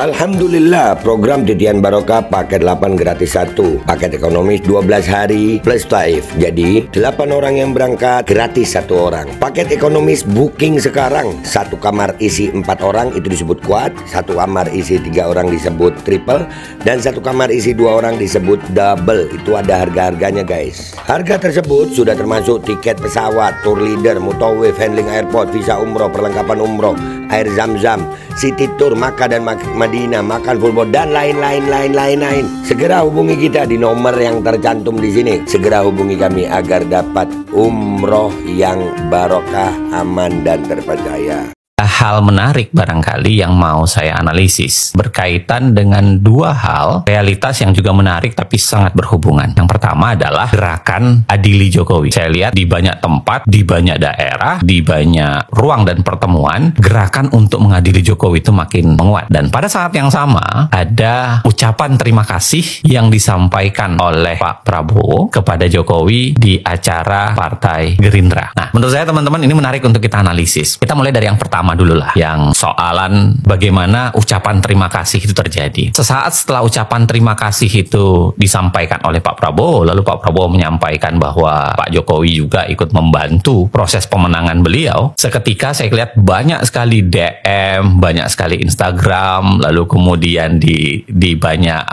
Alhamdulillah, program Titian Barokah paket 8 gratis 1, paket ekonomis 12 hari plus taif. Jadi 8 orang yang berangkat gratis 1 orang. Paket ekonomis booking sekarang, 1 kamar isi 4 orang itu disebut quad, 1 kamar isi 3 orang disebut triple, dan 1 kamar isi 2 orang disebut double. Itu ada harga-harganya guys. Harga tersebut sudah termasuk tiket pesawat, tour leader, mutawif, handling airport, visa umroh, perlengkapan umroh, air zam-zam, city tour, Makkah dan Madinah, makan full board, dan lain-lain. Segera hubungi kita di nomor yang tercantum di sini. Segera hubungi kami agar dapat umroh yang barokah, aman dan terpercaya. Hal menarik barangkali yang mau saya analisis berkaitan dengan 2 hal realitas yang juga menarik tapi sangat berhubungan. Yang pertama adalah gerakan adili Jokowi. Saya lihat di banyak tempat, di banyak daerah, di banyak ruang dan pertemuan, gerakan untuk mengadili Jokowi itu makin menguat. Dan pada saat yang sama ada ucapan terima kasih yang disampaikan oleh Pak Prabowo kepada Jokowi di acara Partai Gerindra. Nah, menurut saya teman-teman ini menarik untuk kita analisis. Kita mulai dari yang pertama dulu lah, yang soalan bagaimana ucapan terima kasih itu terjadi. Sesaat setelah ucapan terima kasih itu disampaikan oleh Pak Prabowo, lalu Pak Prabowo menyampaikan bahwa Pak Jokowi juga ikut membantu proses pemenangan beliau. Seketika saya lihat banyak sekali DM, banyak sekali Instagram, lalu kemudian di banyak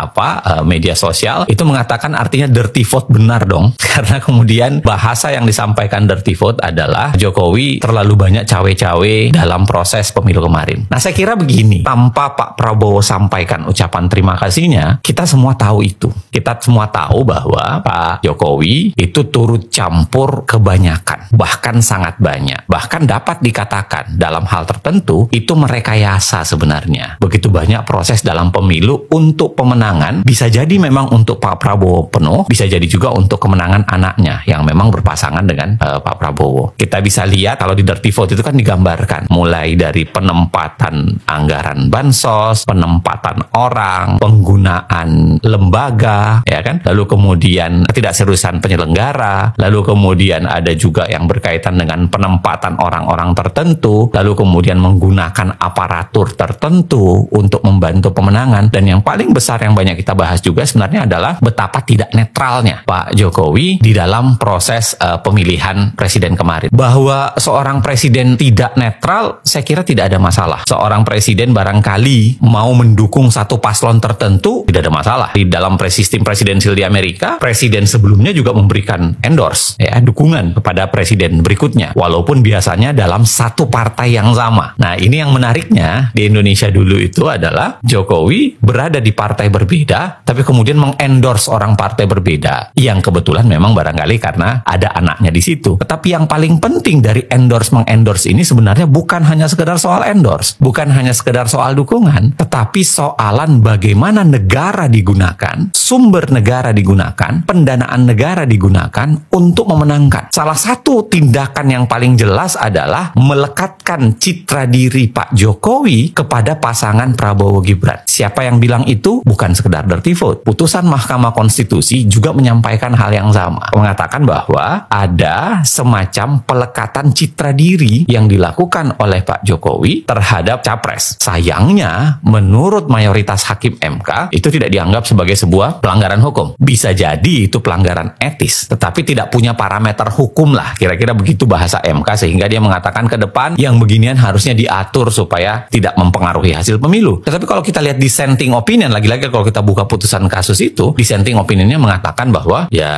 media sosial itu mengatakan artinya dirty vote benar dong. Karena kemudian bahasa yang disampaikan dirty vote adalah Jokowi terlalu banyak cawe-cawe dalam proses pemilu kemarin. Nah, saya kira begini, tanpa Pak Prabowo sampaikan ucapan terima kasihnya, kita semua tahu itu. Kita semua tahu bahwa Pak Jokowi itu turut campur kebanyakan, bahkan sangat banyak. Bahkan dapat dikatakan dalam hal tertentu itu merekayasa sebenarnya. Begitu banyak proses dalam pemilu untuk pemenangan, bisa jadi memang untuk Pak Prabowo penuh, bisa jadi juga untuk kemenangan anaknya yang memang berpasangan dengan Pak Prabowo. Kita bisa lihat kalau di dirty vote itu kan digambarkan mulai dari penempatan anggaran bansos, penempatan orang, penggunaan lembaga, ya kan? Lalu kemudian ketidakseriusan penyelenggara, lalu kemudian ada juga yang berkaitan dengan penempatan orang-orang tertentu, lalu kemudian menggunakan aparatur tertentu untuk membantu pemenangan, dan yang paling besar yang banyak kita bahas juga sebenarnya adalah betapa tidak netralnya Pak Jokowi di dalam proses pemilihan presiden kemarin. Bahwa seorang presiden tidak netral, saya kira tidak ada masalah. Seorang presiden barangkali mau mendukung satu paslon tertentu, tidak ada masalah. Di dalam sistem presidensial di Amerika, presiden sebelumnya juga memberikan endorse, dukungan kepada presiden berikutnya, walaupun biasanya dalam satu partai yang sama. Nah, ini yang menariknya di Indonesia dulu itu adalah Jokowi berada di partai berbeda, tapi kemudian mengendorse orang partai berbeda, yang kebetulan memang barangkali karena ada anaknya di situ. Tetapi yang paling penting dari mengendorse ini sebenarnya bukan hanya sekedar soal endorse, bukan hanya sekedar soal dukungan, tetapi soalan bagaimana negara digunakan, sumber negara digunakan, pendanaan negara digunakan untuk memenangkan. Salah satu tindakan yang paling jelas adalah melekatkan citra diri Pak Jokowi kepada pasangan Prabowo Gibran. Siapa yang bilang itu? Bukan sekedar dirty vote. Putusan Mahkamah Konstitusi juga menyampaikan hal yang sama, mengatakan bahwa ada semacam pelekatan citra diri yang dilakukan oleh Pak Jokowi terhadap capres. Sayangnya, menurut mayoritas hakim MK, itu tidak dianggap sebagai sebuah pelanggaran hukum. Bisa jadi itu pelanggaran etis, tetapi tidak punya parameter hukum lah. Kira-kira begitu bahasa MK, sehingga dia mengatakan ke depan yang beginian harusnya diatur supaya tidak mempengaruhi hasil pemilu. Tetapi kalau kita lihat dissenting opinion, lagi-lagi kalau kita buka putusan kasus itu, dissenting opinionnya mengatakan bahwa ya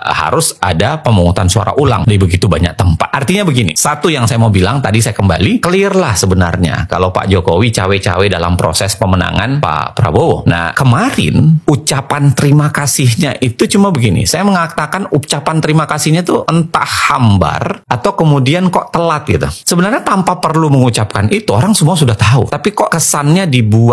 harus ada pemungutan suara ulang di begitu banyak tempat. Artinya begini, satu yang saya mau bilang tadi saya kembali, clear lah sebenarnya kalau Pak Jokowi cawe-cawe dalam proses pemenangan Pak Prabowo. Nah, kemarin ucapan terima kasihnya itu cuma begini, saya mengatakan ucapan terima kasihnya itu entah hambar atau kemudian kok telat gitu. Sebenarnya tanpa perlu mengucapkan itu, orang semua sudah tahu, tapi kok kesannya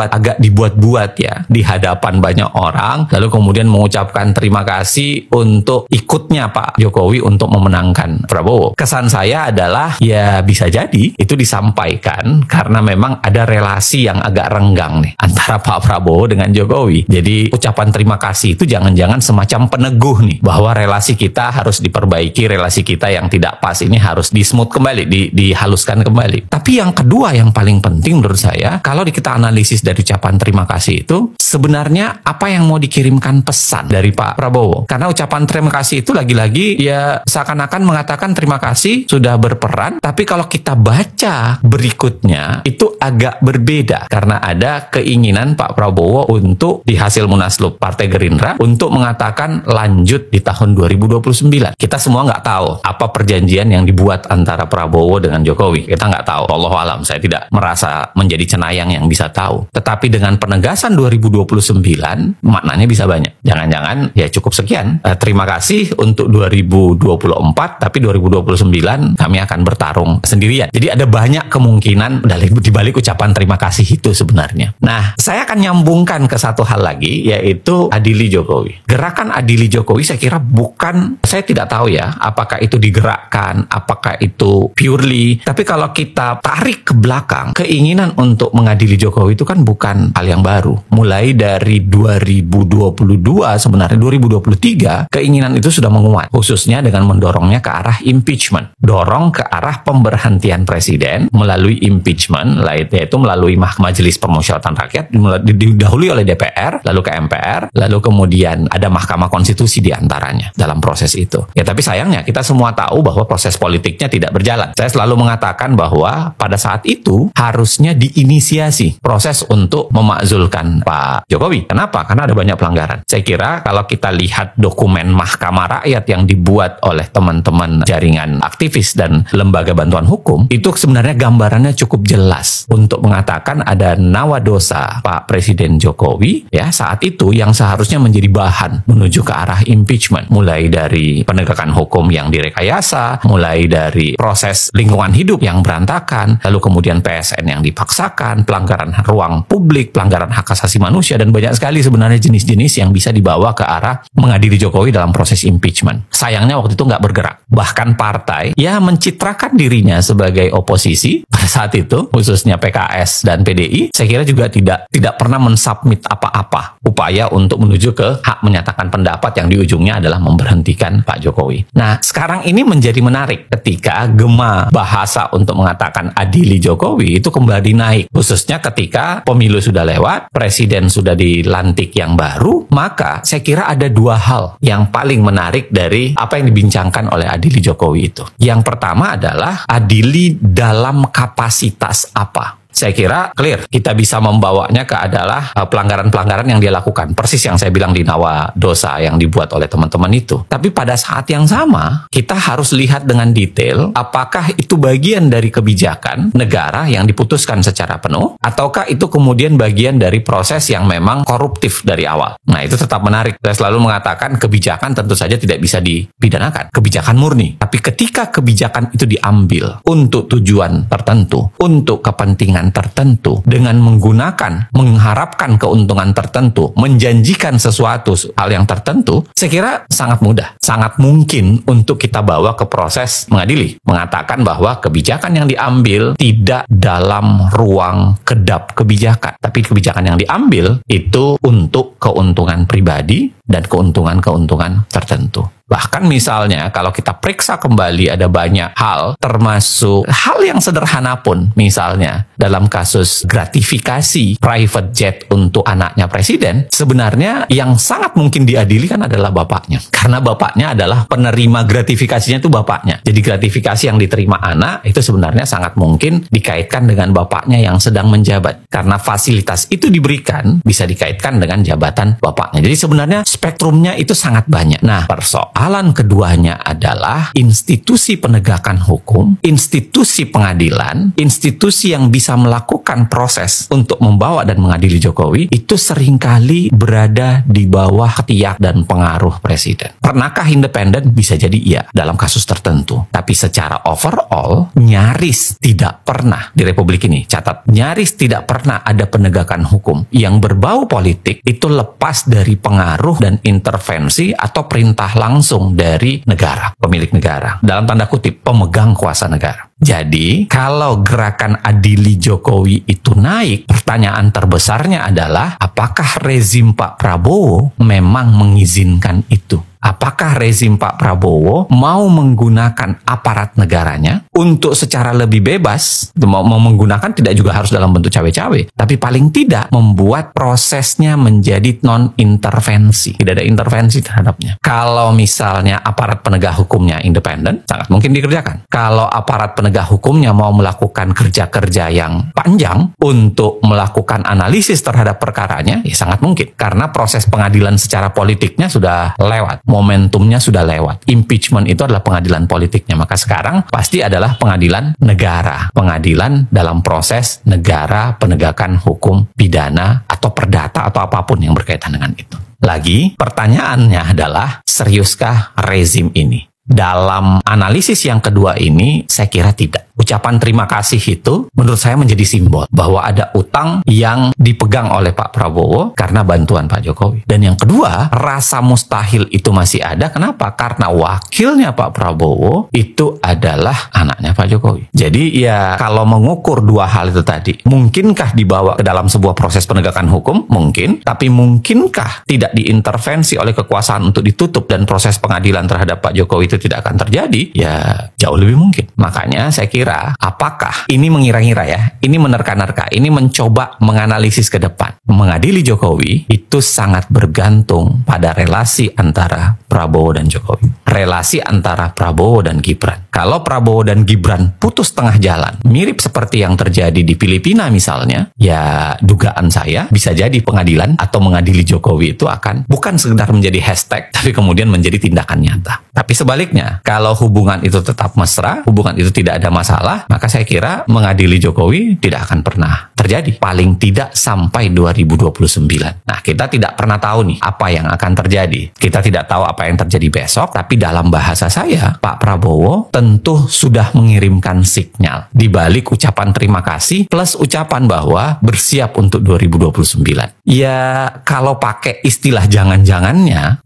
agak dibuat-buat ya di hadapan banyak orang, lalu kemudian mengucapkan terima kasih untuk ikutnya Pak Jokowi untuk memenangkan Prabowo. Kesan saya adalah ya bisa jadi itu disampaikan sampaikan karena memang ada relasi yang agak renggang nih antara Pak Prabowo dengan Jokowi. Jadi ucapan terima kasih itu jangan-jangan semacam peneguh nih bahwa relasi kita harus diperbaiki, relasi kita yang tidak pas ini harus di-smooth kembali, dihaluskan kembali. Tapi yang kedua yang paling penting menurut saya, kalau kita analisis dari ucapan terima kasih itu, sebenarnya apa yang mau dikirimkan pesan dari Pak Prabowo? Karena ucapan terima kasih itu lagi-lagi ya seakan-akan mengatakan terima kasih sudah berperan, tapi kalau kita baca berikutnya itu agak berbeda karena ada keinginan Pak Prabowo untuk di hasil Munaslup Partai Gerindra untuk mengatakan lanjut di tahun 2029. Kita semua nggak tahu apa perjanjian yang dibuat antara Prabowo dengan Jokowi. Kita nggak tahu. Wallahu alam, saya tidak merasa menjadi cenayang yang bisa tahu. Tetapi dengan penegasan 2029, maknanya bisa banyak. Jangan-jangan ya cukup sekian. Terima kasih untuk 2024, tapi 2029 kami akan bertarung sendirian. Jadi ada banyak kemungkinan di balik ucapan terima kasih itu sebenarnya. Nah, saya akan nyambungkan ke satu hal lagi, yaitu adili Jokowi. Gerakan adili Jokowi saya kira bukan, saya tidak tahu ya, apakah itu digerakkan, apakah itu purely, tapi kalau kita tarik ke belakang, keinginan untuk mengadili Jokowi itu kan bukan hal yang baru. Mulai dari 2022, sebenarnya 2023, keinginan itu sudah menguat, khususnya dengan mendorongnya ke arah impeachment. Dorong ke arah pemberhentian presiden melalui impeachment, yaitu melalui Majelis Permusyawaratan Rakyat, didahului oleh DPR, lalu ke MPR, lalu kemudian ada Mahkamah Konstitusi di antaranya dalam proses itu. Ya, tapi sayangnya kita semua tahu bahwa proses politiknya tidak berjalan. Saya selalu mengatakan bahwa pada saat itu harusnya diinisiasi proses untuk memakzulkan Pak Jokowi. Kenapa? Karena ada banyak pelanggaran. Saya kira kalau kita lihat dokumen Mahkamah Rakyat yang dibuat oleh teman-teman jaringan aktivis dan lembaga bantuan hukum, itu sebenarnya gambarannya cukup jelas untuk mengatakan ada nawa dosa Pak Presiden Jokowi ya saat itu yang seharusnya menjadi bahan menuju ke arah impeachment, mulai dari penegakan hukum yang direkayasa, mulai dari proses lingkungan hidup yang berantakan, lalu kemudian PSN yang dipaksakan, pelanggaran ruang publik, pelanggaran hak asasi manusia, dan banyak sekali sebenarnya jenis-jenis yang bisa dibawa ke arah mengadili Jokowi dalam proses impeachment. Sayangnya waktu itu nggak bergerak. Bahkan partai ya mencitrakan dirinya sebagai oposisi pada saat itu, khususnya PKS dan PDI, saya kira juga tidak pernah mensubmit apa-apa upaya untuk menuju ke hak menyatakan pendapat yang di ujungnya adalah memberhentikan Pak Jokowi. Nah, sekarang ini menjadi menarik ketika gema bahasa untuk mengatakan adili Jokowi itu kembali naik, khususnya ketika pemilu sudah lewat, presiden sudah dilantik yang baru, maka saya kira ada dua hal yang paling menarik dari apa yang dibincangkan oleh adili Jokowi itu. Yang pertama adalah adili dalam kapasitas apa? Saya kira clear, kita bisa membawanya ke adalah pelanggaran-pelanggaran yang dia lakukan. Persis yang saya bilang di nawa dosa yang dibuat oleh teman-teman itu. Tapi pada saat yang sama, kita harus lihat dengan detail apakah itu bagian dari kebijakan negara yang diputuskan secara penuh, ataukah itu kemudian bagian dari proses yang memang koruptif dari awal. Nah, itu tetap menarik. Saya selalu mengatakan kebijakan tentu saja tidak bisa dipidanakan. Kebijakan murni. Tapi ketika kebijakan itu diambil untuk tujuan tertentu, untuk kepentingan tertentu, dengan mengharapkan keuntungan tertentu, menjanjikan sesuatu hal yang tertentu, saya kira sangat mudah, sangat mungkin untuk kita bawa ke proses mengadili, mengatakan bahwa kebijakan yang diambil tidak dalam ruang kedap kebijakan, tapi kebijakan yang diambil itu untuk keuntungan pribadi dan keuntungan-keuntungan tertentu. Bahkan misalnya kalau kita periksa kembali ada banyak hal, termasuk hal yang sederhana pun, misalnya dalam kasus gratifikasi private jet untuk anaknya presiden, sebenarnya yang sangat mungkin diadili kan adalah bapaknya. Karena bapaknya adalah penerima gratifikasinya itu bapaknya. Jadi gratifikasi yang diterima anak itu sebenarnya sangat mungkin dikaitkan dengan bapaknya yang sedang menjabat. Karena fasilitas itu diberikan bisa dikaitkan dengan jabatan bapaknya. Jadi sebenarnya spektrumnya itu sangat banyak. Nah, persoalan keduanya adalah institusi penegakan hukum, institusi pengadilan, institusi yang bisa melakukan proses untuk membawa dan mengadili Jokowi itu seringkali berada di bawah ketiak dan pengaruh presiden. Pernahkah independen? Bisa jadi iya dalam kasus tertentu. Tapi secara overall nyaris tidak pernah di Republik ini, catat, nyaris tidak pernah ada penegakan hukum yang berbau politik itu lepas dari pengaruh dan intervensi atau perintah langsung dari negara, pemilik negara. Dalam tanda kutip, pemegang kuasa negara. Jadi, kalau gerakan Adili Jokowi itu naik, pertanyaan terbesarnya adalah apakah rezim Pak Prabowo memang mengizinkan itu? Apakah rezim Pak Prabowo mau menggunakan aparat negaranya untuk secara lebih bebas, mau menggunakan tidak juga harus dalam bentuk cawe-cawe, tapi paling tidak membuat prosesnya menjadi non-intervensi, tidak ada intervensi terhadapnya. Kalau misalnya aparat penegak hukumnya independen, sangat mungkin dikerjakan. Kalau aparat penegak hukumnya mau melakukan kerja-kerja yang panjang untuk melakukan analisis terhadap perkaranya, ya sangat mungkin. Karena proses pengadilan secara politiknya sudah lewat. Momentumnya sudah lewat. Impeachment itu adalah pengadilan politiknya. Maka sekarang pasti adalah pengadilan negara. Pengadilan dalam proses negara, penegakan hukum, pidana, atau perdata, atau apapun yang berkaitan dengan itu. Lagi, pertanyaannya adalah, seriuskah rezim ini? Dalam analisis yang kedua ini, saya kira tidak. Ucapan terima kasih itu menurut saya menjadi simbol bahwa ada utang yang dipegang oleh Pak Prabowo karena bantuan Pak Jokowi. Dan yang kedua, rasa mustahil itu masih ada. Kenapa? Karena wakilnya Pak Prabowo itu adalah anaknya Pak Jokowi. Jadi ya kalau mengukur dua hal itu tadi, mungkinkah dibawa ke dalam sebuah proses penegakan hukum? Mungkin. Tapi mungkinkah tidak diintervensi oleh kekuasaan untuk ditutup dan proses pengadilan terhadap Pak Jokowi itu tidak akan terjadi? Ya jauh lebih mungkin. Makanya saya kira apakah ini mengira-ngira ya, ini menerka-nerka, ini mencoba menganalisis ke depan. Mengadili Jokowi itu sangat bergantung pada relasi antara Prabowo dan Jokowi. Relasi antara Prabowo dan Gibran. Kalau Prabowo dan Gibran putus tengah jalan, mirip seperti yang terjadi di Filipina misalnya, ya dugaan saya bisa jadi pengadilan atau mengadili Jokowi itu akan bukan sekedar menjadi hashtag, tapi kemudian menjadi tindakan nyata. Tapi sebaliknya, kalau hubungan itu tetap mesra, hubungan itu tidak ada masalah, maka saya kira mengadili Jokowi tidak akan pernah terjadi. Paling tidak sampai 2029. Nah, kita tidak pernah tahu nih apa yang akan terjadi. Kita tidak tahu apa yang terjadi besok, tapi dalam bahasa saya, Pak Prabowo tentu sudah mengirimkan sinyal di balik ucapan terima kasih plus ucapan bahwa bersiap untuk 2029. Ya, kalau pakai istilah jangan-jangannya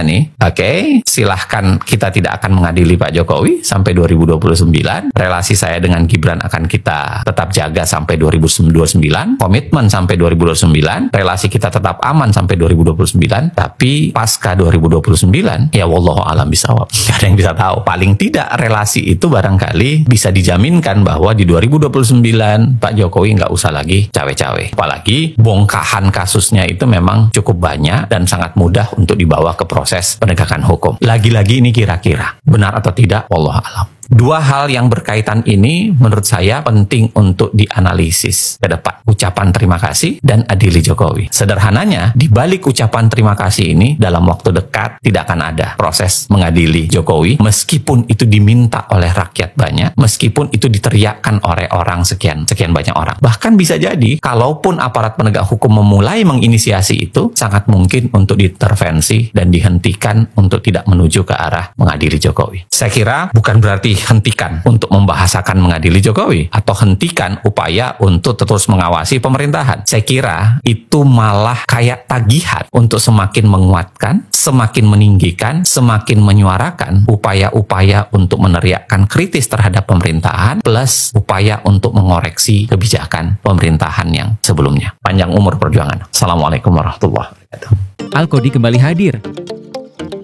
nih, oke, silahkan kita tidak akan mengadili Pak Jokowi sampai 2029. Relasi saya dengan Gibran akan kita tetap jaga sampai 2029. Komitmen sampai 2029. Relasi kita tetap aman sampai 2029. Tapi pasca 2029, ya wallahu alam bisawab. Gak ada yang bisa tahu. Paling tidak relasi itu barangkali bisa dijaminkan bahwa di 2029 Pak Jokowi nggak usah lagi cawe-cawe. Apalagi bongkahan kasusnya itu memang cukup banyak dan sangat mudah untuk dibawa ke proses penegakan hukum. Lagi-lagi ini kira-kira benar atau tidak, wallahu alam. Dua hal yang berkaitan ini menurut saya penting untuk dianalisis ke depan. Ucapan terima kasih dan adili Jokowi. Sederhananya, di balik ucapan terima kasih ini dalam waktu dekat tidak akan ada proses mengadili Jokowi meskipun itu diminta oleh rakyat banyak, meskipun itu diteriakkan oleh orang sekian banyak orang. Bahkan bisa jadi kalaupun aparat penegak hukum memulai menginisiasi itu, sangat mungkin untuk diintervensi dan dihentikan untuk tidak menuju ke arah mengadili Jokowi. Saya kira bukan berarti hentikan untuk membahasakan mengadili Jokowi atau hentikan upaya untuk terus mengawasi pemerintahan. Saya kira itu malah kayak tagihan untuk semakin menguatkan, semakin meninggikan, semakin menyuarakan upaya-upaya untuk meneriakkan kritis terhadap pemerintahan plus upaya untuk mengoreksi kebijakan pemerintahan yang sebelumnya. Panjang umur perjuangan. Assalamualaikum warahmatullahi wabarakatuh. Alkodi kembali hadir.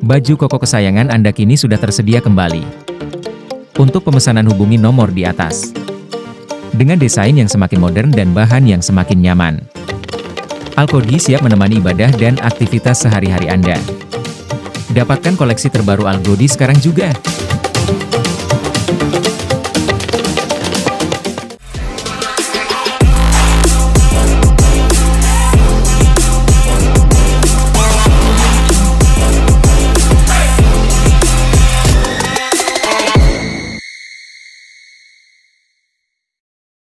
Baju koko kesayangan Anda kini sudah tersedia kembali. Untuk pemesanan hubungi nomor di atas. Dengan desain yang semakin modern dan bahan yang semakin nyaman. Alkodi siap menemani ibadah dan aktivitas sehari-hari Anda. Dapatkan koleksi terbaru Alkodi sekarang juga.